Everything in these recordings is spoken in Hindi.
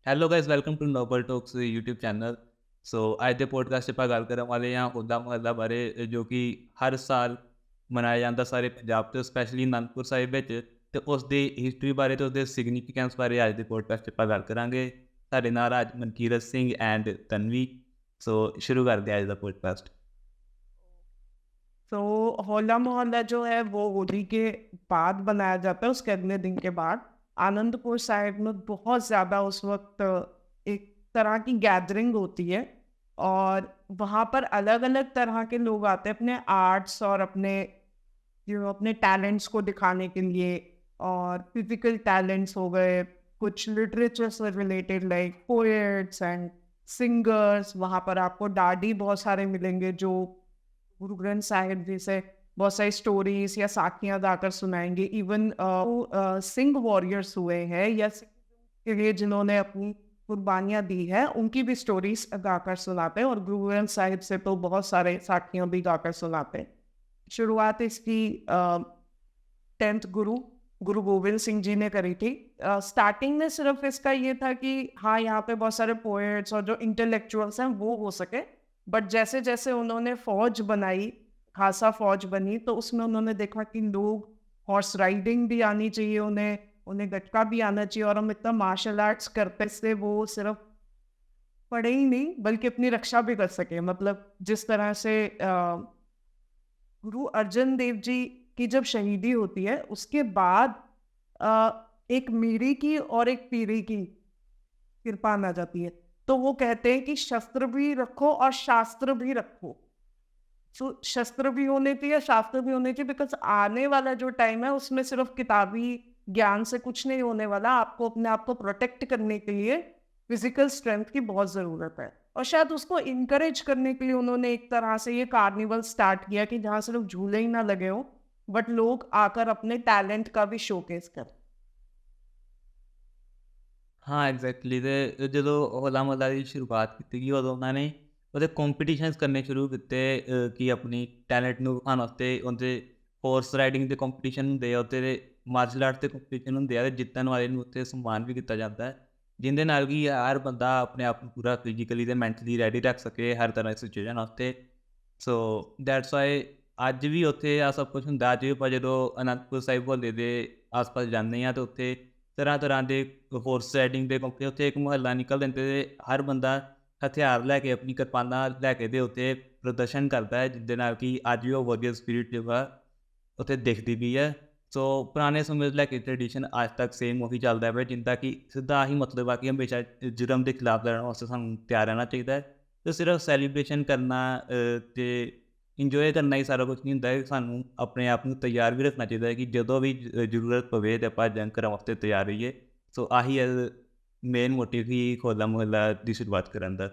Hello guys, welcome to Noble Talks YouTube channel. So ਅੱਜ ਦੇ ਪੋਡਕਾਸਟ 'ਚ ਆਪਾਂ ਗੱਲ ਕਰਨ ਵਾਲੇ ਹਾਂ ਹੋਲਾ ਮੁਹੱਲਾ ਬਾਰੇ, ਜੋ ਕਿ ਹਰ ਸਾਲ ਮਨਾਇਆ ਜਾਂਦਾ ਸਾਰੇ ਪੰਜਾਬ 'ਚ, ਸਪੈਸ਼ਲੀ ਅਨੰਦਪੁਰ ਸਾਹਿਬ ਵਿੱਚ। ਅਤੇ ਉਸ ਦੀ ਹਿਸਟਰੀ ਬਾਰੇ ਅਤੇ ਉਸਦੇ ਸਿਗਨੀਫਿਕੈਂਸ ਬਾਰੇ ਅੱਜ ਦੇ ਪੋਡਕਾਸਟ 'ਚ ਆਪਾਂ ਗੱਲ ਕਰਾਂਗੇ। ਸਾਡੇ ਨਾਲ ਅੱਜ ਮਨਕੀਰਤ ਸਿੰਘ ਐਂਡ ਤਨਵੀ। ਸੋ ਸ਼ੁਰੂ ਕਰਦੇ ਹਾਂ ਅੱਜ ਦਾ ਪੋਡਕਾਸਟ। तो होला मोहल्ला जो है वो होली के बाद बनाया जाता है, उसके अगले दिन के बाद। आनंदपुर साहिब में बहुत ज़्यादा उस वक्त एक तरह की गैदरिंग होती है, और वहाँ पर अलग अलग तरह के लोग आते हैं अपने आर्ट्स और अपने टैलेंट्स को दिखाने के लिए। और फिजिकल टैलेंट्स हो गए, कुछ लिटरेचर से related like poets and singers. वहाँ पर आपको डाडी बहुत सारे मिलेंगे जो गुरु ग्रंथ साहिब जी से बहुत सारी स्टोरीज या साखियां गाकर सुनाएंगे। इवन सिंह वॉरियर्स हुए हैं या सिंह के लिए जिन्होंने अपनी कुर्बानियां दी है, उनकी भी स्टोरीज गाकर सुनाते हैं। और गुरु ग्रंथ साहिब से तो बहुत सारे साखियां भी गाकर सुनाते हैं। शुरुआत इसकी 10th गुरु गोविंद सिंह जी ने करी थी। स्टार्टिंग में सिर्फ इसका ये था कि हाँ, यहाँ पे बहुत सारे पोएट्स और जो इंटेलेक्चुअल्स हैं वो हो सके। बट जैसे जैसे उन्होंने फौज बनाई, खासा फौज बनी, तो उसमें उन्होंने देखा कि लोग हॉर्स राइडिंग भी आनी चाहिए, उन्हें उन्हें गटका भी आना चाहिए। और हम इतना मार्शल आर्ट्स करते से वो सिर्फ पढ़े ही नहीं बल्कि अपनी रक्षा भी कर सके। मतलब जिस तरह से गुरु अर्जन देव जी की जब शहीदी होती है, उसके बाद एक मीरी की और एक पीरी की कृपा आ जाती है। तो वो कहते हैं कि शस्त्र भी रखो और शास्त्र भी रखो। तो शस्त्र भी होने चाहिए, शास्त्र भी होने चाहिए, बिकॉज आने वाला जो टाइम है उसमें सिर्फ किताबी ज्ञान से कुछ नहीं होने वाला। आपको अपने आप को प्रोटेक्ट करने के लिए फिजिकल स्ट्रेंथ की बहुत ज़रूरत है। और शायद उसको इनकरेज करने के लिए उन्होंने एक तरह से ये कार्निवल स्टार्ट किया कि जहाँ सिर्फ झूले ही ना लगे हो, बट लोग आकर अपने टैलेंट का भी शोकेस करें। ਹਾਂ ਐਗਜ਼ੈਕਟਲੀ। ਅਤੇ ਜਦੋਂ ਹੋਲਾ ਮੁਹੱਲਾ ਦੀ ਸ਼ੁਰੂਆਤ ਕੀਤੀ ਗਈ, ਉਦੋਂ ਉਹਨਾਂ ਨੇ ਉਹਦੇ ਕੰਪੀਟੀਸ਼ਨਸ ਕਰਨੇ ਸ਼ੁਰੂ ਕੀਤੇ, ਕਿ ਆਪਣੀ ਟੈਲੈਂਟ ਨੂੰ ਵਿਖਾਉਣ ਵਾਸਤੇ। ਉਹਦੇ ਹੋਰਸ ਰਾਈਡਿੰਗ ਦੇ ਕੰਪੀਟੀਸ਼ਨ ਹੁੰਦੇ ਆ ਉੱਥੇ, ਦੇ ਮਾਰਸ਼ਲ ਆਰਟ ਦੇ ਕੰਪੀਟੀਸ਼ਨ ਹੁੰਦੇ ਆ, ਅਤੇ ਜਿੱਤਣ ਵਾਲੇ ਨੂੰ ਉੱਥੇ ਸਨਮਾਨ ਵੀ ਕੀਤਾ ਜਾਂਦਾ ਹੈ, ਜਿਹਦੇ ਨਾਲ ਕਿ ਹਰ ਬੰਦਾ ਆਪਣੇ ਆਪ ਨੂੰ ਪੂਰਾ ਫਿਜ਼ੀਕਲੀ ਅਤੇ ਮੈਂਟਲੀ ਰੈਡੀ ਰੱਖ ਸਕੇ ਹਰ ਤਰ੍ਹਾਂ ਦੀ ਸਿਚੁਏਸ਼ਨ ਵਾਸਤੇ। ਸੋ ਦੈਟਸ ਵਾਈ ਅੱਜ ਵੀ ਉੱਥੇ ਆ ਸਭ ਕੁਛ ਹੁੰਦਾ। ਅੱਜ ਵੀ ਆਪਾਂ ਜਦੋਂ ਅਨੰਦਪੁਰ ਸਾਹਿਬ ਹੋਲੇ ਦੇ ਆਸ ਪਾਸ ਜਾਂਦੇ ਹਾਂ, ਤਾਂ ਉੱਥੇ ਤਰ੍ਹਾਂ ਤਰ੍ਹਾਂ ਦੇ ਹੋਰਸ ਰਾਈਡਿੰਗ ਦੇ ਕੰਪਨੀ, ਉੱਥੇ ਇੱਕ ਮੁਹੱਲਾ ਨਿਕਲ ਦਿੰਦੇ, ਅਤੇ ਹਰ ਬੰਦਾ ਹਥਿਆਰ ਲੈ ਕੇ, ਆਪਣੀ ਕਿਰਪਾਨਾਂ ਲੈ ਕੇ ਦੇ ਉੱਤੇ ਪ੍ਰਦਰਸ਼ਨ ਕਰਦਾ ਹੈ, ਜਿਹਦੇ ਨਾਲ ਕਿ ਅੱਜ ਵੀ ਉਹ ਵਧੀਆ ਸਪਿਰਿਟ ਜੋ ਵਾ ਉੱਥੇ ਦਿਖਦੀ ਵੀ ਹੈ। ਸੋ ਪੁਰਾਣੇ ਸਮੇਂ ਤੋਂ ਲੈ ਕੇ ਟਰਡੀਸ਼ਨ ਅੱਜ ਤੱਕ ਸੇਮ ਉਹੀ ਚੱਲਦਾ ਪਿਆ, ਜਿੱਦਾਂ ਕਿ ਸਿੱਧਾ ਆਹੀ ਮਤਲਬ ਆ ਕਿ ਹਮੇਸ਼ਾ ਜੁਰਮ ਦੇ ਖਿਲਾਫ ਲੜਨ ਵਾਸਤੇ ਸਾਨੂੰ ਤਿਆਰ ਰਹਿਣਾ ਚਾਹੀਦਾ ਹੈ। ਅਤੇ ਸਿਰਫ ਸੈਲੀਬ੍ਰੇਸ਼ਨ ਕਰਨਾ ਅਤੇ ਇੰਜੋਏ ਕਰਨਾ ਹੀ ਸਾਰਾ ਕੁਛ ਨਹੀਂ ਹੁੰਦਾ ਹੈ। ਸਾਨੂੰ ਆਪਣੇ ਆਪ ਨੂੰ ਤਿਆਰ ਵੀ ਰੱਖਣਾ ਚਾਹੀਦਾ ਹੈ ਕਿ ਜਦੋਂ ਵੀ ਜ਼ਰੂਰਤ ਪਵੇ ਤਾਂ ਆਪਾਂ ਜੰਗ ਕਰਨ ਵਾਸਤੇ ਤਿਆਰ ਰਹੀਏ। ਸੋ ਆਹੀ ਹੈ ਮੇਨ मोटिव ही होला मोहल्ला की शुरुआत करने का।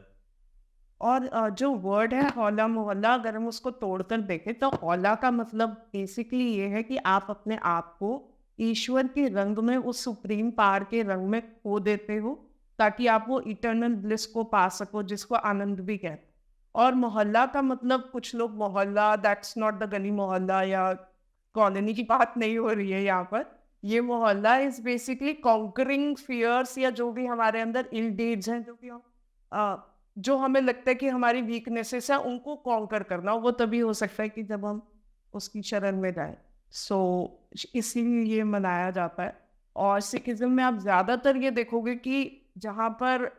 और जो वर्ड है होला मोहल्ला, अगर हम उसको तोड़कर देखें तो होला का मतलब बेसिकली ये है कि आप अपने आप को ईश्वर के रंग में, उस सुप्रीम पावर के रंग में खो देते हो, ताकि आप वो इटर्नल ब्लिस को पा सको, जिसको आनंद भी कहते हैं। और मोहल्ला का मतलब, कुछ लोग मोहल्ला, दैट्स नॉट द गली मोहल्ला या कॉलोनी की बात नहीं हो रही है यहाँ पर। ये मोहल्ला इज बेसिकली कॉन्करिंग फियर्स, या जो भी हमारे अंदर इल डीड्स हैं, जो भी हम जो हमें लगता है कि हमारी वीकनेसेस है, उनको कॉन्कर करना। वो तभी हो सकता है कि जब हम उसकी शरण में जाएं। सो इसीलिए ये मनाया जाता है। और सिखिज्म में आप ज़्यादातर ये देखोगे कि जहाँ पर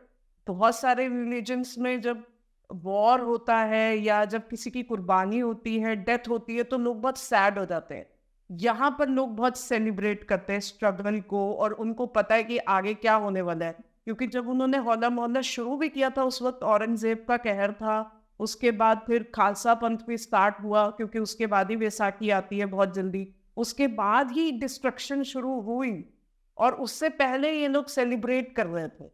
बहुत सारे रिलीजन्स में जब वॉर होता है या जब किसी की कुर्बानी होती है, डेथ होती है, तो लोग बहुत सैड हो जाते हैं। यहाँ पर लोग बहुत सेलिब्रेट करते हैं स्ट्रगल को, और उनको पता है कि आगे क्या होने वाला है। क्योंकि जब उन्होंने होला मोहल्ला शुरू भी किया था, उस वक्त औरंगजेब का कहर था। उसके बाद फिर खालसा पंथ भी स्टार्ट हुआ, क्योंकि उसके बाद ही वैसाखी आती है बहुत जल्दी। उसके बाद ही डिस्ट्रक्शन शुरू हुई, और उससे पहले ये लोग सेलिब्रेट कर रहे थे।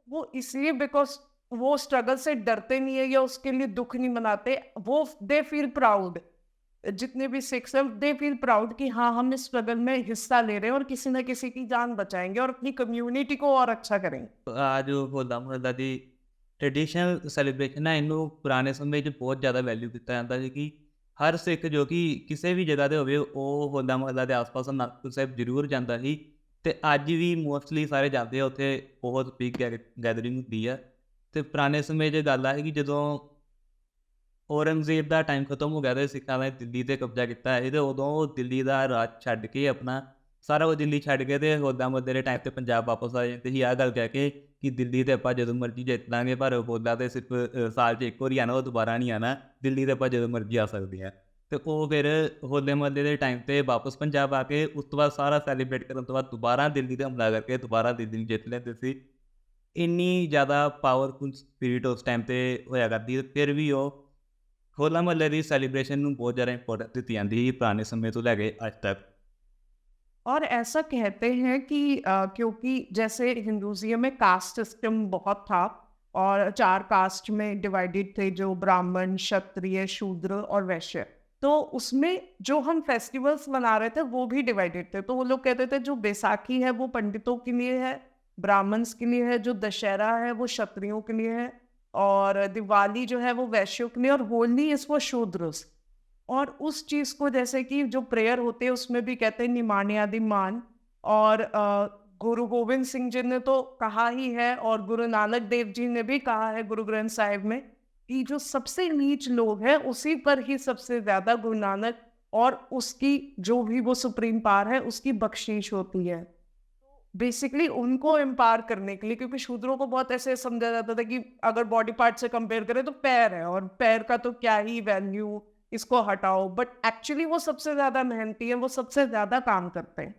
वो इसलिए बिकॉज वो स्ट्रगल से डरते नहीं है या उसके लिए दुख नहीं मनाते। वो दे फील प्राउड, जितने भी सिक्स हैं दे फील प्राउड कि हाँ, हम इस स्ट्रगल में हिस्सा ले रहे हैं और किसी न किसी की जान बचाएंगे और अपनी कम्युनिटी को और अच्छा करेंगे। ਆ ਜੋ ਹੋਲਾ ਮੁਹੱਲਾ ਦੀ ਟਰਡੀਸ਼ਨਲ ਸੈਲੀਬ੍ਰੇਸ਼ਨ ਹੈ, ਇਹਨੂੰ ਪੁਰਾਣੇ ਸਮੇਂ 'ਚ ਬਹੁਤ ਜ਼ਿਆਦਾ ਵੈਲਿਊ ਕੀਤਾ ਜਾਂਦਾ ਸੀ ਕਿ ਹਰ ਸਿੱਖ ਜੋ ਕਿ ਕਿਸੇ ਵੀ ਜਗ੍ਹਾ 'ਤੇ ਹੋਵੇ, ਉਹ ਹੋਲਾ ਮੁਹੱਲਾ ਦੇ ਆਸ-ਪਾਸ ਅਨੰਦਪੁਰ ਸਾਹਿਬ ਜ਼ਰੂਰ ਜਾਂਦਾ ਸੀ। ਤੇ ਅੱਜ ਵੀ ਮੋਸਟਲੀ ਸਾਰੇ ਜਾਂਦੇ ਆ ਉੱਥੇ, ਬਹੁਤ ਬਿਗ ਗੈਦਰਿੰਗ ਹੁੰਦੀ ਆ। ਤੇ ਪੁਰਾਣੇ ਸਮੇਂ 'ਚ ਗੱਲ ਆ ਸੀ ਕਿ ਜਦੋਂ ਔਰੰਗਜ਼ੇਬ ਦਾ ਟਾਈਮ ਖਤਮ ਹੋ ਗਿਆ ਤੇ ਸਿੱਖਾਂ ਨੇ ਦਿੱਲੀ 'ਤੇ ਕਬਜ਼ਾ ਕੀਤਾ ਸੀ, ਤੇ ਉਦੋਂ ਉਹ ਦਿੱਲੀ ਦਾ ਰਾਜ ਛੱਡ ਕੇ ਆਪਣਾ ਸਾਰਾ ਕੁਝ ਦਿੱਲੀ ਛੱਡ ਕੇ ਤੇ ਹੋਲਾ ਮੁਹੱਲੇ ਦੇ ਟਾਈਮ 'ਤੇ ਪੰਜਾਬ ਵਾਪਸ ਆ ਜਾਂਦੇ ਸੀ, ਆਹ ਗੱਲ ਕਹਿ ਕੇ ਕਿ ਦਿੱਲੀ 'ਤੇ ਆਪਾਂ ਜਦੋਂ ਮਰਜ਼ੀ ਜਿੱਤ ਲਾਂਗੇ, ਪਰ ਹੋਲਾ ਤਾਂ ਸਿਰਫ ਸਾਲ 'ਚ ਇੱਕ ਵਾਰੀ ਆਉਣਾ, ਉਹ ਦੁਬਾਰਾ ਨਹੀਂ ਆਉਣਾ, ਦਿੱਲੀ 'ਤੇ ਆਪਾਂ ਜਦੋਂ ਮਰਜ਼ੀ ਆ ਸਕਦੇ ਹਾਂ। ਤੇ ਉਹ ਫਿਰ ਹੋਲੇ ਮੁਹੱਲੇ ਦੇ ਟਾਈਮ 'ਤੇ ਵਾਪਸ ਪੰਜਾਬ ਆ ਕੇ ਉਸ ਤੋਂ ਬਾਅਦ ਸਾਰਾ ਸੈਲੀਬ੍ਰੇਟ ਕਰਨ ਤੋਂ ਬਾਅਦ ਦੁਬਾਰਾ ਦਿੱਲੀ 'ਤੇ ਹਮਲਾ ਕਰਕੇ ਦੁਬਾਰਾ ਦਿੱਲੀ ਨੂੰ ਜਿੱਤ ਲੈਂਦੇ ਸੀ। ਇੰਨੀ ਜ਼ਿਆਦਾ ਪਾਵਰਫੁਲ ਸਪਿਰਿਟ ਉਸ ਟਾਈਮ 'ਤੇ ਹੋਇਆ ਕਰਦੀ ਹੈ। ਫਿਰ ਵੀ ਉਹ ਹੋਲਾ ਮੁਹੱਲੇ ਦੀ ਸੈਲੀਬ੍ਰੇਸ਼ਨ ਨੂੰ ਬਹੁਤ ਜ਼ਿਆਦਾ ਇੰਪੋਰਟੈਂਸ ਦਿੱਤੀ ਜਾਂਦੀ ਸੀ ਪੁਰਾਣੇ ਸਮੇਂ ਤੋਂ ਲੈ ਕੇ ਅੱਜ तक। और ऐसा कहते हैं कि क्योंकि जैसे हिंदुइज्म में कास्ट सिस्टम बहुत था और 4 कास्ट में डिवाइडेड थे, जो ब्राह्मण, क्षत्रिय, शूद्र और वैश्य। तो उसमें जो हम फेस्टिवल्स मना रहे थे वो भी डिवाइडेड थे। तो वो लोग कहते थे जो बैसाखी है वो पंडितों के लिए है, ब्राह्मण्स के लिए है, जो दशहरा है वो क्षत्रियों के लिए है, और दिवाली जो है वो वैश्यों के लिए, और होली इज़ फॉर शूद्रस। और उस चीज़ को जैसे कि जो प्रेयर होते हैं उसमें भी कहते हैं निमाने आदिमान। और गुरु गोविंद सिंह जी ने तो कहा ही है, और गुरु नानक देव जी ने भी कहा है गुरु ग्रंथ साहिब में, कि जो सबसे नीच लोग हैं उसी पर ही सबसे ज़्यादा गुरु नानक और उसकी जो भी वो सुप्रीम पावर है उसकी बख्शीश होती है। बेसिकली उनको एम्पावर करने के लिए, क्योंकि शूद्रों को बहुत ऐसे समझा जाता था कि अगर बॉडी पार्ट से कंपेयर करें तो पैर है, और पैर का तो क्या ही वैल्यू, इसको हटाओ। बट एक्चुअली वो सबसे ज़्यादा मेहनती हैं, वो सबसे ज़्यादा काम करते हैं,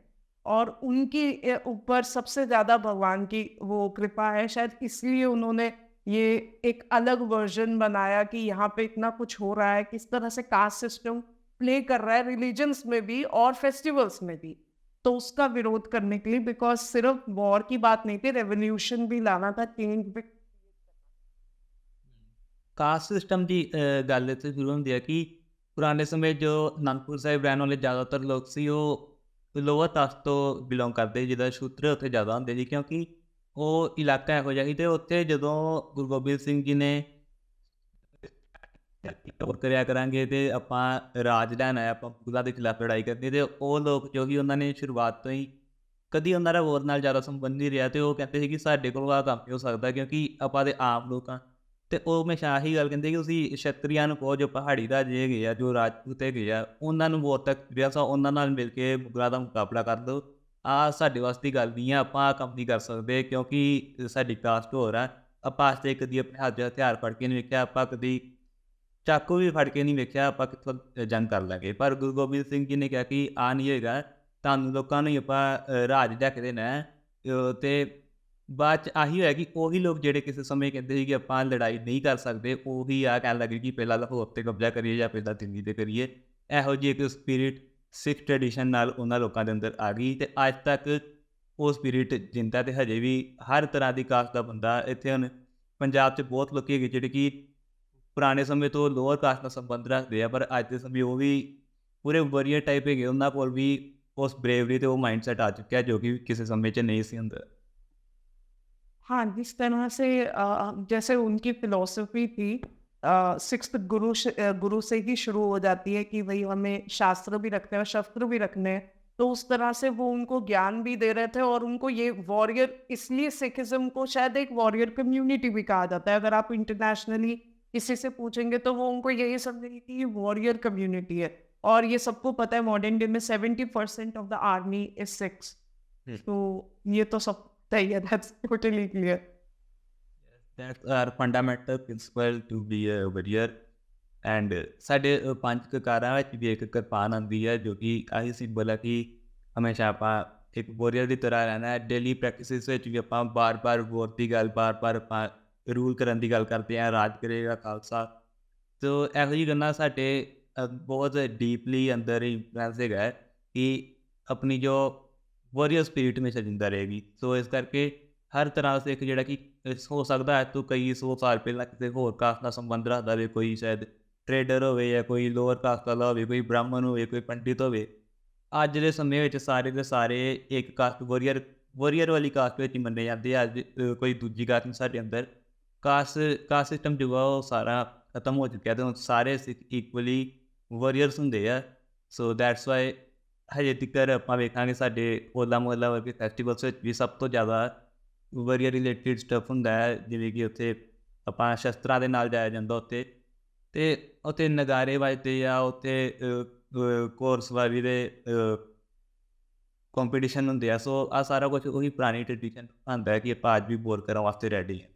और उनकी ऊपर सबसे ज़्यादा भगवान की वो कृपा है। शायद इसलिए उन्होंने ये एक अलग वर्जन बनाया कि यहाँ पे इतना कुछ हो रहा है, किस तरह से कास्ट सिस्टम प्ले कर रहा है रिलीजन्स में भी और फेस्टिवल्स में भी। तो उसका विरोध करने के लिए, बिकॉज सिर्फ वॉर की बात नहीं थी, रेवोल्यूशन भी लाना था, चेंज भी। ਕਾਸਟ ਸਿਸਟਮ ਦੀ ਗੱਲ ਇੱਥੇ ਸ਼ੁਰੂ ਹੁੰਦੀ ਹੈ ਕਿ ਪੁਰਾਣੇ ਸਮੇਂ ਜੋ ਅਨੰਦਪੁਰ ਸਾਹਿਬ ਰਹਿਣ ਵਾਲੇ ਜ਼ਿਆਦਾਤਰ ਲੋਕ ਸੀ, ਉਹ ਲੋਅਰ ਕਾਸਟ ਤੋਂ ਬਿਲੋਂਗ ਕਰਦੇ, ਜਿੱਦਾਂ ਸ਼ੂਦਰ ਉੱਥੇ ਜ਼ਿਆਦਾ ਹੁੰਦੇ ਸੀ, ਕਿਉਂਕਿ ਉਹ ਇਲਾਕਾ ਇਹੋ ਜਿਹਾ ਸੀ। ਅਤੇ ਉੱਥੇ ਜਦੋਂ ਗੁਰੂ ਗੋਬਿੰਦ ਸਿੰਘ ਜੀ ਨੇ ਹੋਰ ਕਰਿਆ ਕਰਾਂਗੇ ਅਤੇ ਆਪਾਂ ਰਾਜ ਲੈਣਾ ਹੈ, ਆਪਾਂ ਮੁਗਲਾਂ ਦੇ ਖਿਲਾਫ ਲੜਾਈ ਕਰਨੀ, ਅਤੇ ਉਹ ਲੋਕ ਜੋ ਕਿ ਉਹਨਾਂ ਨੇ ਸ਼ੁਰੂਆਤ ਤੋਂ ਹੀ ਕਦੀ ਉਹਨਾਂ ਦਾ ਵੋਰ ਨਾਲ ਜ਼ਿਆਦਾ ਸੰਬੰਧ ਨਹੀਂ ਰਿਹਾ, ਅਤੇ ਉਹ ਕਹਿੰਦੇ ਸੀ ਕਿ ਸਾਡੇ ਕੋਲ ਆਹ ਕੰਮ ਨਹੀਂ ਹੋ ਸਕਦਾ, ਕਿਉਂਕਿ ਆਪਾਂ ਤਾਂ ਆਮ ਲੋਕ ਹਾਂ। ਅਤੇ ਉਹ ਹਮੇਸ਼ਾ ਆਹੀ ਗੱਲ ਕਹਿੰਦੇ ਕਿ ਤੁਸੀਂ ਛੱਤਰੀਆਂ ਨੂੰ ਕਹੋ, ਜੋ ਪਹਾੜੀ ਰਾਜੇ ਹੈਗੇ ਆ, ਜੋ ਰਾਜਪੂਤ ਹੈਗੇ ਆ, ਉਹਨਾਂ ਨੂੰ ਬਹੁਤ ਐਕਸਪੀਰੀਅੰਸ ਆ, ਉਹਨਾਂ ਨਾਲ ਮਿਲ ਕੇ ਮੁਗਲਾਂ ਦਾ ਮੁਕਾਬਲਾ ਕਰ ਲਓ। ਆਹ ਸਾਡੇ ਵਾਸਤੇ ਦੀ ਗੱਲ ਨਹੀਂ ਆ, ਆਪਾਂ ਆਹ ਕੰਮ ਨਹੀਂ ਕਰ ਸਕਦੇ, ਕਿਉਂਕਿ ਸਾਡੀ ਕਾਸਟ ਹੋਰ ਆ। ਆਪਾਂ ਅੱਜ ਤੱਕ ਕਦੀ ਆਪਣੇ ਹੱਥ 'ਚ ਹਥਿਆਰ ਫੜ ਕੇ ਨਹੀਂ ਵੇਖਿਆ, ਆਪਾਂ ਕਦੀ ਚਾਕੂ ਵੀ ਫੜ ਕੇ ਨਹੀਂ ਵੇਖਿਆ, ਆਪਾਂ ਕਿੱਥੋਂ ਜੰਗ ਕਰ ਲਾਂਗੇ। ਪਰ ਗੁਰੂ ਗੋਬਿੰਦ ਸਿੰਘ ਜੀ ਨੇ ਕਿਹਾ ਕਿ ਆਹ ਨਹੀਂ ਹੋਏਗਾ, ਤੁਹਾਨੂੰ ਲੋਕਾਂ ਨੂੰ ਹੀ ਆਪਾਂ ਰਾਜ ਲੈ ਕੇ ਦੇਣਾ ਹੈ। ਅਤੇ ਬਾਅਦ 'ਚ ਆਹੀ ਹੋਇਆ ਕਿ ਉਹੀ ਲੋਕ ਜਿਹੜੇ ਕਿਸੇ ਸਮੇਂ ਕਹਿੰਦੇ ਸੀ ਕਿ ਆਪਾਂ ਲੜਾਈ ਨਹੀਂ ਕਰ ਸਕਦੇ, ਉਹੀ ਆਹ ਕਹਿਣ ਲੱਗੇ ਕਿ ਪਹਿਲਾਂ ਲਾਹੌਰ 'ਤੇ ਕਬਜ਼ਾ ਕਰੀਏ ਜਾਂ ਪਹਿਲਾਂ ਦਿੱਲੀ 'ਤੇ ਕਰੀਏ। ਇਹੋ ਜਿਹੀ ਇੱਕ ਸਪਿਰਿਟ ਸਿੱਖ ਟ੍ਰੈਡੀਸ਼ਨ ਨਾਲ ਉਹਨਾਂ ਲੋਕਾਂ ਦੇ ਅੰਦਰ ਆ ਗਈ, ਅਤੇ ਅੱਜ ਤੱਕ ਉਹ ਸਪਿਰਿਟ ਜਿੰਦਾ, ਅਤੇ ਹਜੇ ਵੀ ਹਰ ਤਰ੍ਹਾਂ ਦੀ ਕਾਸਟ ਦਾ ਬੰਦਾ ਇੱਥੇ ਹੁਣ ਪੰਜਾਬ 'ਚ ਬਹੁਤ ਲੋਕ ਹੈਗੇ ਜਿਹੜੇ ਕਿ ਪੁਰਾਣੇ ਸਮੇਂ ਤੋਂ ਲੋਅਰ ਕਾਸਟ ਨਾਲ ਸੰਬੰਧ ਰੱਖਦੇ ਆ, ਪਰ ਅੱਜ ਦੇ ਸਮੇਂ ਉਹ ਵੀ ਪੂਰੇ ਵਰੀਅਰ ਟਾਈਪ ਹੈਗੇ, ਉਹਨਾਂ ਕੋਲ ਵੀ ਉਸ ਬਰੇਵਰੀ ਅਤੇ ਉਹ ਮਾਈਂਡਸੈਟ ਆ ਚੁੱਕਿਆ ਜੋ ਕਿ ਕਿਸੇ ਸਮੇਂ 'ਚ ਨਹੀਂ ਸੀ ਹੁੰਦਾ। हाँ, जिस तरह से जैसे उनकी फिलॉसफी थी, सिक्स्थ गुरु से ही शुरू हो जाती है कि भाई हमें शास्त्र भी रखने हैं और शस्त्र भी रखने हैं। तो उस तरह से वो उनको ज्ञान भी दे रहे थे, और उनको ये वॉरियर, इसलिए सिखिज्म को शायद एक वॉरियर कम्युनिटी भी कहा जाता है। अगर आप इंटरनेशनली किसी से पूछेंगे तो वो उनको यही समझेंगे कि ये वॉरियर कम्युनिटी है, और ये सबको पता है मॉडर्न डे में 70% of the army is six. तो ये तो सब सही है, that's totally clear. That's our fundamental principle to be a warrior। And ਸਾਡੇ ਪੰਜ ਕਕਾਰਾਂ ਵਿੱਚ ਵੀ ਇੱਕ ਕਿਰਪਾਨ ਆਉਂਦੀ ਹੈ, ਜੋ ਕਿ ਆਹੀ ਸਿੰਬਲ ਹੈ ਕਿ ਹਮੇਸ਼ਾ ਆਪਾਂ ਇੱਕ ਵੋਰੀਅਰ ਦੀ ਤਰ੍ਹਾਂ ਰਹਿਣਾ ਹੈ। ਡੇਲੀ ਪ੍ਰੈਕਟਿਸਿਸ ਵਿੱਚ ਵੀ ਆਪਾਂ ਬਾਰ-ਬਾਰ ਵੋਰ ਦੀ ਗੱਲ, ਬਾਰ-ਬਾਰ ਆਪਾਂ ਰੂਲ ਕਰਨ ਦੀ ਗੱਲ ਕਰਦੇ ਹਾਂ, ਰਾਜ ਕਰੇਗਾ ਖਾਲਸਾ। ਤੋ ਇਹੋ ਜਿਹੀ ਗੱਲਾਂ ਸਾਡੇ ਬਹੁਤ ਡੀਪਲੀ ਅੰਦਰ ਇਨਫਲੂਐਂਸ ਹੈਗਾ ਹੈ ਕਿ ਆਪਣੀ ਜੋ ਵੋਰੀਅਰ ਸਪਿਰਿਟ ਹਮੇਸ਼ਾ ਜਿੰਦਾ ਰਹੇਗੀ। ਸੋ ਇਸ ਕਰਕੇ ਹਰ ਤਰ੍ਹਾਂ ਸੇ ਇੱਕ ਜਿਹੜਾ ਕਿ ਹੋ ਸਕਦਾ ਹੈ ਤੂੰ ਕਈ 100 ਸਾਲ ਪਹਿਲਾਂ ਕਿਸੇ ਹੋਰ ਕਾਸਟ ਨਾਲ ਸੰਬੰਧ ਰੱਖਦਾ ਹੋਵੇ, ਕੋਈ ਸ਼ਾਇਦ ਟਰੇਡਰ ਹੋਵੇ ਜਾਂ ਕੋਈ ਲੋਅਰ ਕਾਸਟ ਵਾਲਾ ਹੋਵੇ, ਕੋਈ ਬ੍ਰਾਹਮਣ ਹੋਵੇ, ਕੋਈ ਪੰਡਿਤ ਹੋਵੇ। ਅੱਜ ਦੇ ਸਮੇਂ ਵਿੱਚ ਸਾਰੇ ਦੇ ਸਾਰੇ ਇੱਕ ਕਾਸਟ ਵੋਰੀਅਰ ਵਾਲੀ ਕਾਸਟ ਵਿੱਚ ਹੀ ਮੰਨੇ ਜਾਂਦੇ ਆ। ਅੱਜ ਕੋਈ ਦੂਜੀ ਕਾਸਟ ਨਹੀਂ ਸਾਡੇ ਅੰਦਰ। ਕਾਸਟ ਸਿਸਟਮ ਜੋ ਆ ਉਹ ਸਾਰਾ ਖਤਮ ਹੋ ਚੁੱਕਿਆ, ਅਤੇ ਹੁਣ ਸਾਰੇ ਸਿੱਖ ਇਕੁਅਲੀ ਵੋਰੀਅਰਸ ਹੁੰਦੇ ਆ। ਸੋ ਦੈਟਸ ਵਾਈ ਹਜੇ ਤੀਕਰ ਆਪਾਂ ਵੇਖਾਂਗੇ ਸਾਡੇ ਹੋਲਾ ਮੁਹੱਲਾ ਵਰਗੇ ਫੈਸਟੀਵਲਸ ਵਿੱਚ ਵੀ ਸਭ ਤੋਂ ਜ਼ਿਆਦਾ ਵਾਰੀਆ ਰਿਲੇਟਿਡ ਸਟੱਫ ਹੁੰਦਾ ਹੈ, ਜਿਵੇਂ ਕਿ ਉੱਥੇ ਆਪਾਂ ਸ਼ਸਤਰਾਂ ਦੇ ਨਾਲ ਜਾਇਆ ਜਾਂਦਾ ਉੱਥੇ, ਅਤੇ ਉੱਥੇ ਨਗਾਰੇ ਵੱਜਦੇ ਆ, ਉੱਥੇ ਘੋੜਸਵਾਰੀ ਦੇ ਕੰਪੀਟੀਸ਼ਨ ਹੁੰਦੇ ਆ। ਸੋ ਆਹ ਸਾਰਾ ਕੁਛ ਉਹੀ ਪੁਰਾਣੀ ਟ੍ਰੈਡੀਸ਼ਨ ਹੁੰਦਾ ਹੈ ਕਿ ਆਪਾਂ ਅੱਜ ਵੀ ਬੋਰ ਕਰਨ ਵਾਸਤੇ ਰੈਡੀ ਹਾਂ।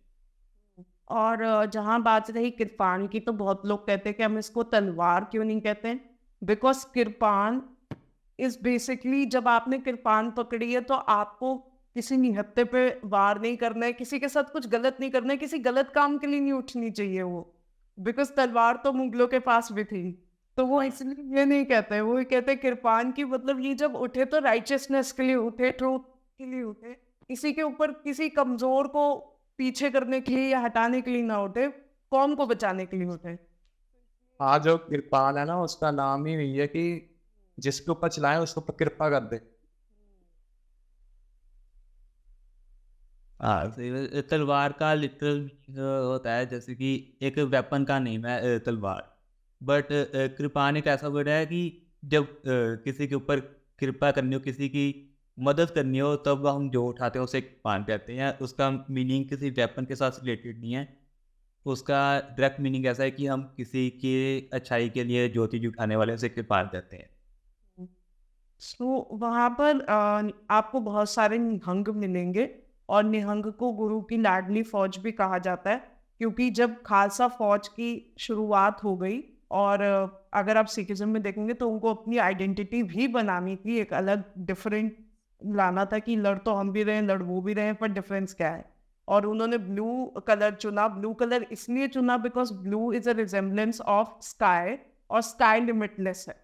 और जहाँ बात रही कृपाण की, तो बहुत लोग कहते हैं कि हम इसको तलवार क्यों नहीं कहते हैं, बिकॉज कृपाण इज बेसिकली, जब आपने कृपाण पकड़ी है तो आपको किसी निहत्थे पे वार नहीं करना है, किसी के साथ कुछ गलत नहीं करना है, किसी गलत काम के लिए नहीं उठनी चाहिए वो, बिकॉज तलवार तो मुगलों के पास भी थी। तो वो इसलिए ये नहीं कहते, वो ये कहते कृपाण की मतलब ये जब उठे तो राइचियसनेस के लिए उठे, ट्रूथ के लिए उठे, किसी के ऊपर किसी कमजोर को पीछे करने के लिए या हटाने के लिए ना उठे, कौम को बचाने के लिए उठे। हाँ, जो कृपाल है ना उसका नाम ही वही है कि जिसके ऊपर चलाए उसके ऊपर कृपा कर दे। हाँ, सही बात। तलवार का लिटरल होता है जैसे कि एक वेपन का नेम है तलवार, बट कृपाण एक ऐसा वर्ड है कि जब किसी के ऊपर कृपा करनी हो, किसी की मदद करनी हो, तब हम जो उठाते हैं उसे कृपाण कहते हैं। उसका मीनिंग किसी वेपन के साथ रिलेटेड नहीं है, उसका डायरेक्ट मीनिंग ऐसा है कि हम किसी की अच्छाई के लिए जो चीज़ उठाने वाले हैं उसे कृपाण कहते हैं। सो वहाँ पर आपको बहुत सारे निहंग मिलेंगे, और निहंग को गुरु की लाडली फौज भी कहा जाता है, क्योंकि जब खालसा फौज की शुरुआत हो गई, और अगर आप सिखिज्म में देखेंगे तो उनको अपनी आइडेंटिटी भी बनानी थी, एक अलग डिफरेंट लाना था कि लड़ तो हम भी रहे हैं, लड़ वो भी रहे हैं, पर डिफरेंस क्या है। और उन्होंने ब्लू कलर चुना। ब्लू कलर इसलिए चुना because blue is a resemblance of sky, और स्काई लिमिटलेस है।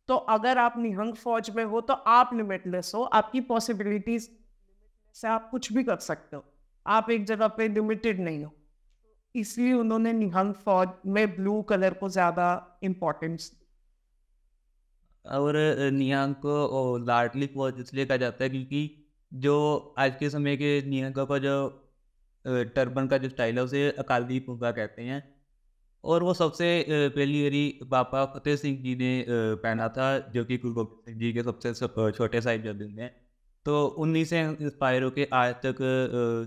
तो अगर आप निहंग फौज में हो तो आप लिमिटलेस हो, आपकी पॉसिबिलिटीज से आप कुछ भी कर सकते हो, आप एक जगह पे लिमिटेड नहीं हो। इसलिए उन्होंने निहंग फौज में ब्लू कलर को ज्यादा इम्पोर्टेंस दी। और निहंग को लाडली फौज इसलिए कहा जाता है क्योंकि जो आज के समय के निहंगों का जो टर्बन का जो स्टाइल है उसे अकाली फुग्गा कहते हैं, और वो सबसे पहली बारी बाबा फतेह सिंह जी ने पहना था, जो कि गुरु गोबिंद सिंह जी के सबसे छोटे साहिबजादे हैं। तो उन्हीं से इंस्पायर होके आज तक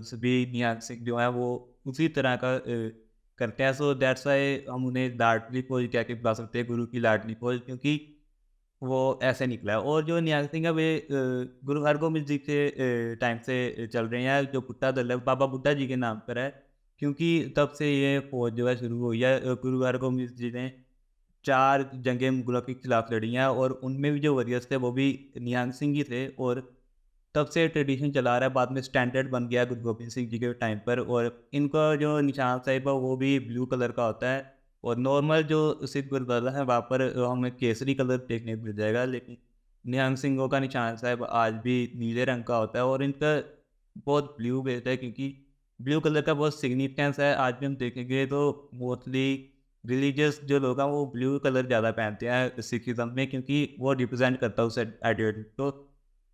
सभी निहंग सिंह जो हैं वो उसी तरह का करते हैं। सो दैट्स वाई हम उन्हें लाडली फौज कह के बुला सकते हैं, गुरु की लाडली फौज, क्योंकि वो ऐसे निकला है। और जो निहंग सिंह है वे गुरु हरगोबिंद जी के टाइम से चल रहे हैं, जो बुड्ढा दल है बाबा बुड्ढा जी के नाम पर है, क्योंकि तब से ये फौज जो है शुरू हुई है। गुरु हरगोबिंद जी ने 4 जंगें मुगलों के खिलाफ लड़ी हैं, और उनमें भी जो वॉरियर्स थे वो भी निहंग सिंह ही थे, और तब से ट्रेडिशन चला आ रहा है। बाद में स्टैंडर्ड बन गया गुरु गोबिंद सिंह जी के टाइम पर, और इनका जो निशान साहिब है वो भी ब्लू कलर का होता है, और नॉर्मल जो सिख गुरुद्वारा है वहाँ पर हमें केसरी कलर देखने को मिल जाएगा, लेकिन निहंग सिंहों का निशान साहिब आज भी नीले रंग का होता है, और इनका बहुत ब्लू बेस्ड है, क्योंकि ब्लू कलर का बहुत सिग्निफिकेंस है। आज भी हम देखेंगे तो मोस्टली रिलीजियस जो लोग हैं वो ब्लू कलर ज़्यादा पहनते हैं सिखिज्म में, क्योंकि वो रिप्रेजेंट करता है उस आइडियोलॉजी को।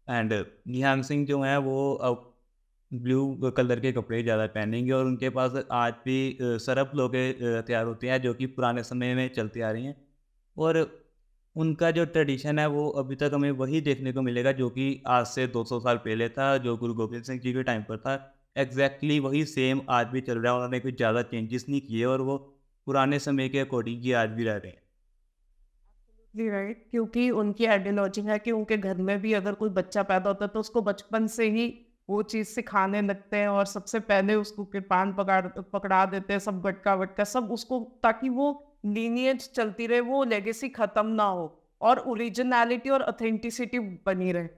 एंड निहंग सिंह जो हैं वो अब ब्लू कलर के कपड़े ज़्यादा पहनेंगे, और उनके पास आज भी सरप लोहे हथियार होते हैं, जो कि पुराने समय में चलती आ रही हैं, और उनका जो ट्रेडिशन है वो अभी तक हमें वही देखने को मिलेगा जो कि आज से 200 साल पहले था, जो गुरु गोबिंद सिंह जी के टाइम पर था। एग्जैक्टली वही सेम आज भी चल रहा है, उन्होंने कुछ ज़्यादा चेंजेस नहीं किए, और वो पुराने समय के अकॉर्डिंग ही आज भी रह रहे हैं। जी राइट, क्योंकि उनकी आइडियोलॉजी है कि उनके घर में भी अगर कोई बच्चा पैदा होता है तो उसको बचपन से ही वो चीज़ सिखाने लगते हैं, और सबसे पहले उसको कृपाण पकड़ा देते हैं, सब गटका वटका सब उसको, ताकि वो लीनियज चलती रहे, वो लेगेसी खत्म ना हो, और ओरिजिनलिटी और ऑथेंटिसिटी बनी रहे।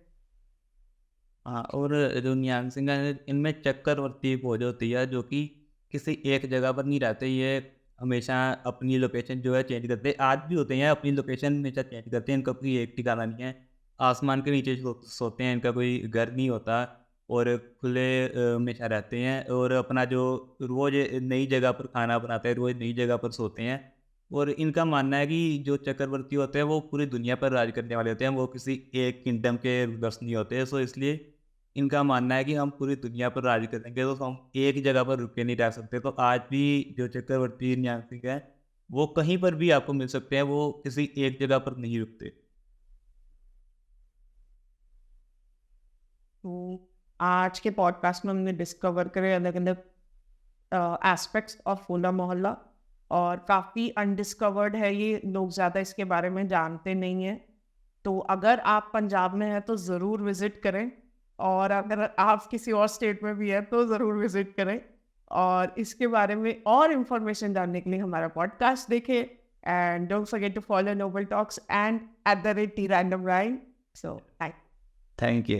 हाँ, और जो निहंग सिंह हैं इनमें चक्रवर्ती फौज होती है, जो कि किसी एक जगह पर नहीं रहते, ये हमेशा अपनी लोकेशन जो है चेंज करते हैं। आज भी होते हैं, अपनी लोकेशन हमेशा चेंज करते हैं, इनका कोई एक ठिकाना नहीं है। आसमान के नीचे सोते हैं, इनका कोई घर नहीं होता, और खुले हमेशा रहते हैं, और अपना जो रोज़ नई जगह पर खाना बनाते हैं, रोज़ नई जगह पर सोते हैं। और इनका मानना है कि जो चक्रवर्ती होते हैं वो पूरी दुनिया पर राज करने वाले होते हैं, वो किसी एक किंगडम के रूलर्स नहीं होते। सो इसलिए इनका मानना है कि हम पूरी दुनिया पर राज करेंगे, तो हम एक जगह पर रुके नहीं रह सकते। तो आज भी जो चक्रवर्ती निहंग सिंह हैं वो कहीं पर भी आपको मिल सकते हैं, वो किसी एक जगह पर नहीं रुकते। आज के पॉडकास्ट में हमने डिस्कवर करे अलग अलग एस्पेक्ट्स ऑफ होला मोहल्ला, और काफ़ी अनडिस्कवर्ड है ये, लोग ज़्यादा इसके बारे में जानते नहीं हैं। तो अगर आप पंजाब में हैं तो ज़रूर विज़िट करें, और अगर आप किसी और स्टेट में भी हैं तो ज़रूर विज़िट करें, और इसके बारे में और इन्फॉर्मेशन जानने के लिए हमारा पॉडकास्ट देखें। And don't forget to follow Noble Talks and @T Random Rhyme. So, bye. Thank you.